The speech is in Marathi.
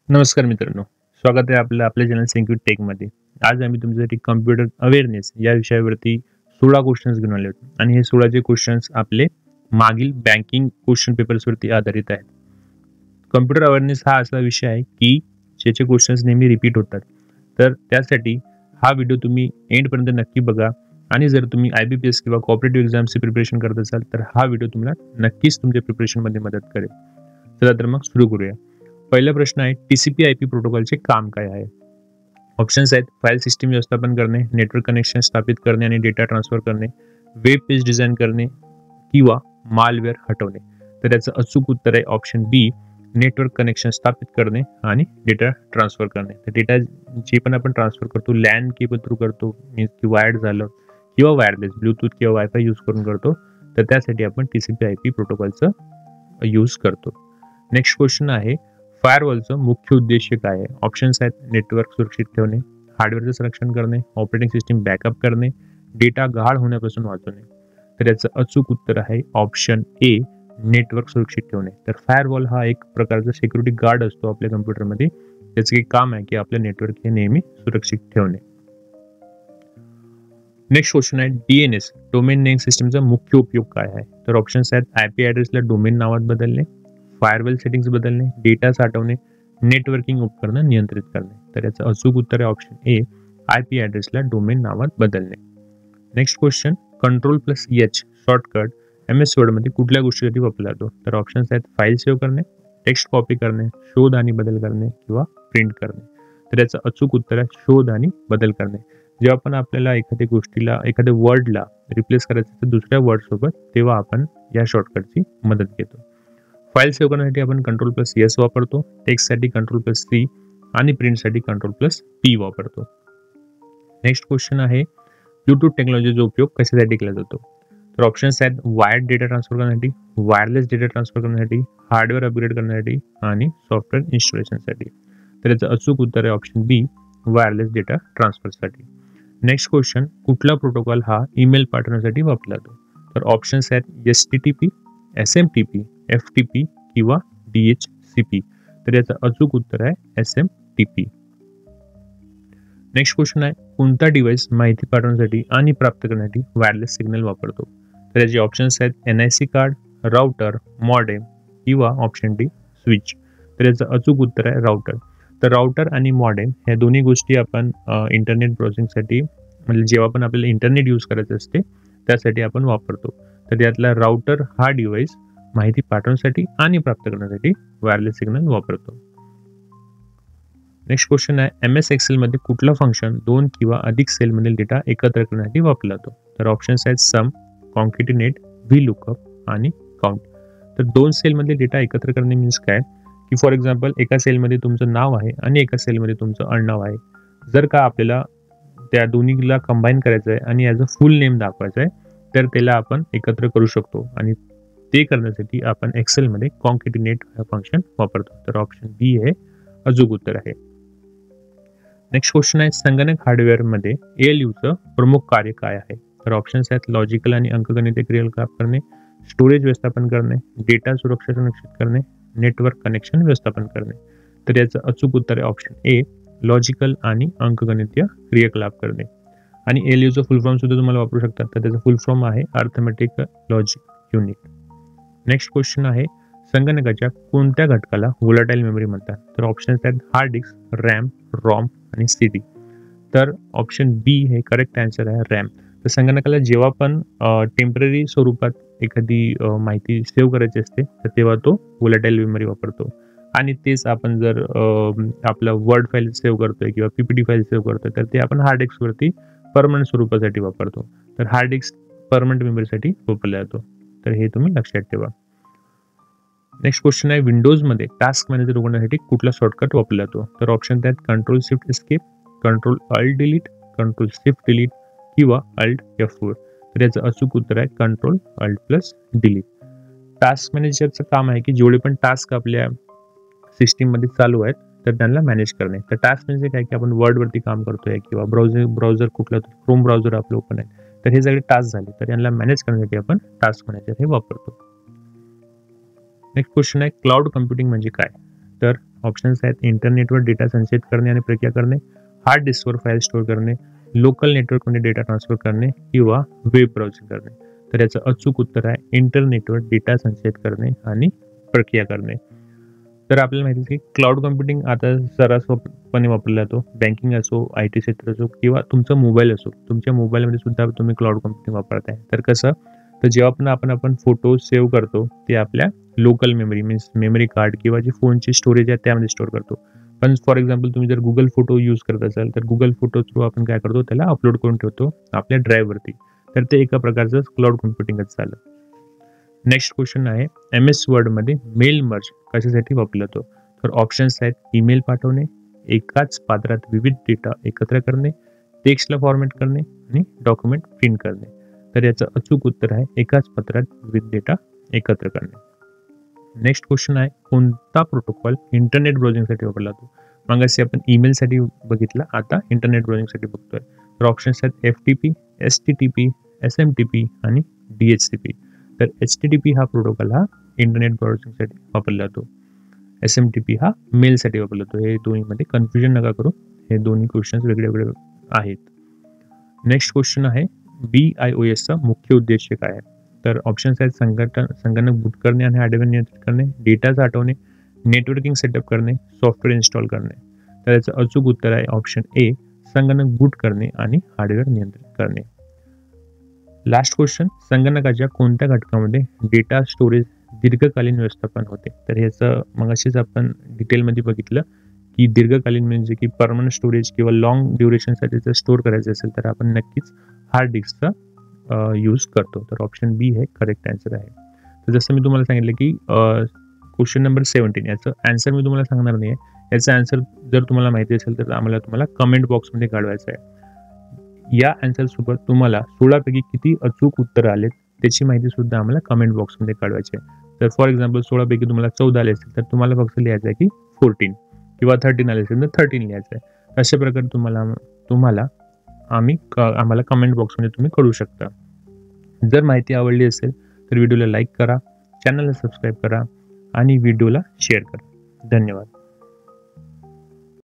नमस्कार मित्रांनो, स्वागत आहे आपल्या चॅनल सिक्युरिटी टेकमध्ये. आज आम्ही तुमच्यासाठी कॉम्प्युटर अवेअरनेस या विषयावरती 16 क्वेश्चन्स घेऊन आले होते आणि हे 16चे क्वेश्चन्स आपले मागील बँकिंग क्वेश्चन पेपर्सवरती आधारित आहेत. कॉम्प्युटर अवेअरनेस हा असा विषय आहे की ज्याचे क्वेश्चन्स नेहमी रिपीट होतात. तर त्यासाठी हा व्हिडिओ तुम्ही एंडपर्यंत नक्की बघा आणि जर तुम्ही IBPS किंवा कोऑपरेटिव्ह एक्झामची प्रिपरेशन करत असाल तर हा व्हिडिओ तुम्हाला नक्कीच तुमच्या प्रिपरेशनमध्ये मदत करेल. चला तर मग सुरू करूया. पहिला प्रश्न आहे TCP/IP प्रोटोकॉलचे काम काय आहे? ऑप्शन्स आहेत फाईल सिस्टीम व्यवस्थापन करणे, नेटवर्क कनेक्शन स्थापित करणे आणि डेटा ट्रान्सफर करणे, वेब पेज डिझाईन करणे किंवा मालवेअर हटवणे. तर याचं अचूक उत्तर आहे ऑप्शन बी, नेटवर्क कनेक्शन स्थापित करणे आणि डेटा ट्रान्सफर करणे. तर डेटा जे पण आपण ट्रान्सफर करतो लॅन केबल थ्रू करतो, मीन्स की वायर्ड झालं किंवा वायरलेस ब्लूटूथ किंवा वायफाय यूज करून करतो. तर त्यासाठी आपण TCP/IP प्रोटोकॉलचं यूज करतो. नेक्स्ट क्वेश्चन आहे फायरवॉलचं मुख्य उद्देश काय आहे? ऑप्शन्स आहेत नेटवर्क सुरक्षित ठेवणे, हार्डवेअरचं संरक्षण करणे, ऑपरेटिंग सिस्टीम बॅकअप करणे, डेटा गहाळ होण्यापासून वाचवणे. तर याचं अचूक उत्तर आहे ऑप्शन ए, नेटवर्क सुरक्षित ठेवणे. तर फायरवॉल हा एक प्रकारचा सिक्युरिटी गार्ड असतो आपल्या कम्प्युटरमध्ये. त्याचं एक काम आहे की आपलं नेटवर्क हे नेहमी सुरक्षित ठेवणे. नेक्स्ट क्वेश्चन आहे DNS डोमेन नेम सिस्टमचा मुख्य उपयोग काय आहे? तर ऑप्शन्स आहेत IP ॲड्रेसला डोमेन नावात बदलणे, फायरवॉल सेटिंग्स बदलणे, डेटा साठवणे, नेटवर्किंग उपकरणं नियंत्रित करणे. तर याचं अचूक उत्तर आहे ऑप्शन ए, IP ॲड्रेसला डोमेन नावात बदलणे. Next question Ctrl+H shortcut MS वर्डमध्ये कुठल्या गोष्टीसाठी वापरला जातो? तर ऑप्शन्स आहेत फाईल सेव्ह करणे, टेक्स्ट कॉपी करणे, शोध आणि बदल करणे किंवा प्रिंट करणे. तर याचं अचूक उत्तर आहे शोध आणि बदल करणे. जेव्हा पण आपल्याला एखाद्या गोष्टीला एखाद्या वर्डला रिप्लेस करायचं तर दुसऱ्या वर्ड सोबत तेव्हा आपण या शॉर्टकटची मदत घेतो. फाईल सेव्ह करण्यासाठी आपण Ctrl+S वापरतो, टेक्स्टसाठी Ctrl+C आणि प्रिंटसाठी Ctrl+P वापरतो. नेक्स्ट क्वेश्चन आहे ब्लूटूथ टेक्नॉलॉजीचा उपयोग कशासाठी केला जातो? तर ऑप्शन्स आहेत वायर्ड डेटा ट्रान्सफर करण्यासाठी, वायरलेस डेटा ट्रान्सफर करण्यासाठी, हार्डवेअर अपग्रेड करण्यासाठी आणि सॉफ्टवेअर इन्स्टॉलेशनसाठी. तर याचं अचूक उत्तर आहे ऑप्शन बी, वायरलेस डेटा ट्रान्सफरसाठी. नेक्स्ट क्वेश्चन कुठला प्रोटोकॉल हा ईमेल पाठवण्यासाठी वापरला जातो? तर ऑप्शन्स आहेत STTP, SMTP, FTP किंवा DHCP. तर याचं अचूक उत्तर आहे SMTP. नेक्स्ट क्वेश्चन आहे कोणता डिव्हाइस माहिती पाठवण्यासाठी आणि प्राप्त करण्यासाठी वायरलेस सिग्नल वापरतो? तर याचे ऑप्शन्स आहेत NIC कार्ड, राउटर, मॉडेम किंवा ऑप्शन डी स्विच. तर याचं अचूक उत्तर आहे राउटर. तर राउटर आणि मॉडेम ह्या दोन्ही गोष्टी आपण इंटरनेट ब्राउझिंगसाठी म्हणजे जेव्हा पण आपल्याला इंटरनेट यूज करायचं असते त्यासाठी आपण वापरतो. तर यातला राउटर हा डिव्हाइस माहिती पाठवण्यासाठी आणि प्राप्त करण्यासाठी वायरलेस सिग्नल वापरतो. नेक्स्ट क्वेश्चन आहे MS Excel मध्ये कुठला फंक्शन 2 किंवा अधिक सेलमधील डेटा एकत्र करण्यासाठी वापरला जातो? तर ऑप्शन्स आहेत सम, कॉन्केटिनेट, VLOOKUP आणि काउंट. तर 2 सेलमधले डेटा एकत्र करणे मीन्स काय की फॉर एक्झाम्पल एका सेलमध्ये तुमचं नाव आहे आणि एका सेलमध्ये तुमचं आडनाव आहे. जर का आपल्याला त्या दोन्हीला कंबाईन करायचं आहे आणि ॲज अ फुल नेम दाखवायचं आहे तर त्याला आपण एकत्र करू शकतो आणि ते करण्यासाठी आपण एक्सेलमध्ये कॉन्केटिनेट फंक्शन वापरतो. तर ऑप्शन बी हे अचूक उत्तर आहे. नेक्स्ट क्वेश्चन आहे संगणक हार्डवेअरमध्ये ALUचं प्रमुख कार्य काय आहे? तर ऑप्शन्स आहेत लॉजिकल आणि अंकगणितीय क्रियाकलाप करणे, स्टोरेज व्यवस्थापन करणे, डेटा सुरक्षा सुनिश्चित करणे, नेटवर्क कनेक्शन व्यवस्थापन करणे. तर याचं अचूक उत्तर आहे ऑप्शन ए, लॉजिकल आणि अंकगणितीय क्रियाकलाप करणे. आणि ALUचं फुल फॉर्म सुद्धा तुम्हाला वापरू शकतात. तर त्याचं फुल फॉर्म आहे arithmetic logic unit. Next question आहे संगणकाच्या कोणत्या घटकाला व्होलाटाईल मेमरी म्हणतात? तर ऑप्शन्स आहेत हार्ड डिस्क, रॅम, रॉम आणि CD. तर ऑप्शन बी हे करेक्ट आन्सर आहे रॅम. तर संगणकाला जेव्हा पण टेम्पररी स्वरूपात एखादी माहिती सेव्ह करायची असते तर तेव्हा तो व्होलाटाईल मेमरी वापरतो. आणि तेच आपण जर आपलं वर्ड फाईल सेव्ह करतोय किंवा PPT फाईल सेव्ह करतोय तर ते आपण हार्ड डिस्कवरती परमनंट स्वरूपासाठी वापरतो. तर हार्ड डिस्क परमनंट मेमरीसाठी वापरला जातो. तर हे तुम्ही लक्षात ठेवा. नेक्स्ट क्वेश्चन आहे विंडोजमध्ये टास्क मॅनेजर उघडण्यासाठी कुठला शॉर्टकट वापरला जातो? तर ऑप्शन आहेत Ctrl+Shift+Escape, Ctrl+Alt+Delete, Ctrl+Shift+Delete किंवा Alt+F4. तर याचं अचूक उत्तर आहे Ctrl+Alt+Delete. टास्क मॅनेजरचं काम आहे की जेवढे पण टास्क आपल्या सिस्टीममध्ये चालू आहेत तर त्यांना मॅनेज करणे. तर टास्क म्हणजे काय की आपण वर्डवरती काम करतोय किंवा ब्राउझर कुठला क्रोम ब्राउझर आपलं ओपन आहे तर हे सगळे टास्क झाले तर यांना मॅनेज करण्यासाठी आपण टास्क मॅनेजर हे वापरतो. नेक्स्ट क्वेश्चन आहे क्लाउड कम्प्युटिंग म्हणजे काय? तर ऑप्शन्स आहेत इंटरनेटवर डेटा संचयित करणे आणि प्रक्रिया करणे, हार्ड डिस्कवर फाईल स्टोअर करणे, लोकल नेटवर्कमध्ये डेटा ट्रान्सफर करणे किंवा वेब ब्राउझिंग करणे. तर याचं अचूक उत्तर आहे इंटरनेटवर डेटा संचयित करणे आणि प्रक्रिया करणे. तर आपल्याला माहिती आहे की क्लाउड कम्प्युटिंग आता सर्रासपणे वापरला जातो. बँकिंग असो, IT क्षेत्र असो किंवा तुमचा मोबाईल असो. तुमच्या मोबाईलमध्ये सुद्धा तुम्ही क्लाउड कम्प्युटिंग वापरत आहे. तर कसं, तर जेव्हा पण आपण फोटो सेव्ह करतो ते आपल्या local memory means memory card किंवा जी फोनची स्टोरेज आहे त्यामध्ये स्टोअर करतो. पण फॉर एक्झाम्पल तुम्ही जर गुगल फोटो यूज करत असाल तर गुगल फोटो थ्रू आपण काय करतो, त्याला अपलोड करून ठेवतो आपल्या ड्राईव्हवरती. तर ते एका प्रकारचं क्लाउड कम्प्युटिंगच झालं. नेक्स्ट क्वेश्चन आहे MS वर्डमध्ये मेल मर्ज कशासाठी वापरला जातो. तर ऑप्शन्स आहेत ईमेल पाठवणे, एकाच पात्रात विविध डेटा एकत्र करणे, टेक्स्टला फॉर्मॅट करणे आणि डॉक्युमेंट प्रिंट करणे. तर याचं अचूक उत्तर आहे एकाच पत्रात विविध डेटा एकत्र करणे. नेक्स्ट क्वेश्चन आहे कोणता प्रोटोकॉल इंटरनेट ब्राउझिंगसाठी वापरला जातो. मगाशी आपण ईमेलसाठी बघितला, आता इंटरनेट ब्राउझिंगसाठी बघतोय. तर ऑप्शन्स आहेत FTP, STTP, SMTP आणि DHCP. तर HTTP हा प्रोटोकॉल हा इंटरनेट ब्राउझिंगसाठी वापरला जातो. SMTP हा मेलसाठी वापरला जातो. हे दोन्हीमध्ये कन्फ्युजन नका करू, हे दोन्ही क्वेश्चन्स वेगळे वेगळे आहेत. नेक्स्ट क्वेश्चन आहे BIOSचा मुख्य उद्देश काय आहे. तर ऑप्शन्स आहेत संगणक बूट करणे आणि हार्डवेअर नियंत्रित करणे, डेटा साठवणे, नेटवर्किंग सेटअप करणे, सॉफ्टवेअर इन्स्टॉल करणे. तर याचं अचूक उत्तर आहे ऑप्शन A, संगणक बूट करणे आणि हार्डवेअर नियंत्रित करणे. लास्ट क्वेश्चन, संगणकाच्या कोणत्या घटकामध्ये डेटा स्टोरेज दीर्घकालीन व्यवस्थापन होते. तर ह्याचं मगाशीच आपण डिटेलमध्ये बघितलं की दीर्घकालीन म्हणजे की परमनंट स्टोरेज किंवा लॉंग ड्युरेशनसाठी जर स्टोअर करायचं असेल तर आपण नक्कीच हार्ड डिस्कचा यूज करतो. तर ऑप्शन B हे करेक्ट आन्सर आहे. तर जसं मी तुम्हाला सांगितलं की क्वेश्चन नंबर 17 याचं आन्सर मी तुम्हाला सांगणार नाही आहे. याचा आन्सर जर तुम्हाला माहिती असेल तर आम्हाला तुम्हाला कमेंट बॉक्समध्ये काढवायचं आहे. या आन्सरसोबत तुम्हाला 16 पैकी किती अचूक उत्तर आलेत त्याची माहिती सुद्धा आम्हाला कमेंट बॉक्समध्ये काढवायची आहे. तर फॉर एक्झाम्पल 16 पैकी तुम्हाला 14 आले असतील तर तुम्हाला फक्त लिहायचं आहे की 14 किंवा 13 आले असेल तर 13 लिहायचं आहे. अशा प्रकारे आम्हाला कमेंट बॉक्समध्ये तुम्ही कळू शकता. जर माहिती आवडली असेल तर व्हिडिओला लाईक करा, चॅनलला सबस्क्राईब करा आणि व्हिडिओला शेअर करा. धन्यवाद.